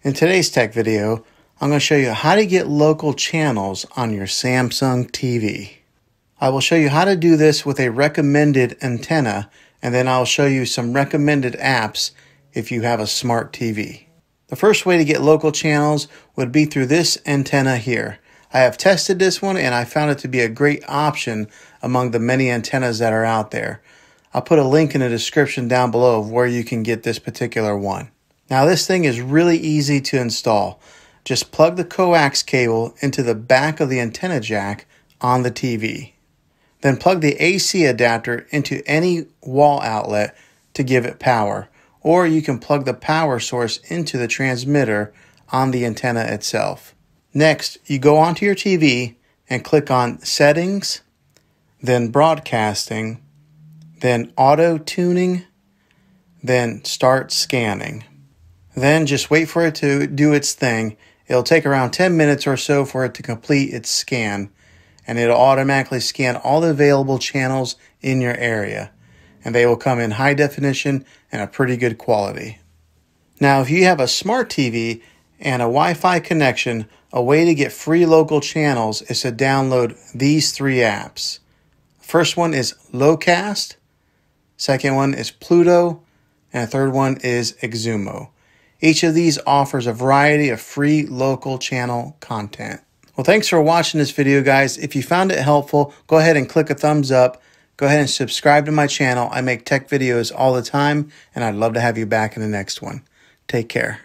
In today's tech video, I'm going to show you how to get local channels on your Samsung TV. I will show you how to do this with a recommended antenna, and then I'll show you some recommended apps if you have a smart TV. The first way to get local channels would be through this antenna here. I have tested this one and I found it to be a great option among the many antennas that are out there. I'll put a link in the description down below of where you can get this particular one. Now this thing is really easy to install. Just plug the coax cable into the back of the antenna jack on the TV. Then plug the AC adapter into any wall outlet to give it power. Or you can plug the power source into the transmitter on the antenna itself. Next, you go onto your TV and click on Settings, then Broadcasting, then Auto Tuning, then Start Scanning. Then just wait for it to do its thing. It'll take around 10 minutes or so for it to complete its scan, and it'll automatically scan all the available channels in your area, and they will come in high definition and a pretty good quality. Now, if you have a smart TV and a Wi-Fi connection, a way to get free local channels is to download these three apps. First one is Locast, second one is Pluto, and the third one is Xumo. Each of these offers a variety of free local channel content. Well, thanks for watching this video, guys. If you found it helpful, go ahead and click a thumbs up. Go ahead and subscribe to my channel. I make tech videos all the time, and I'd love to have you back in the next one. Take care.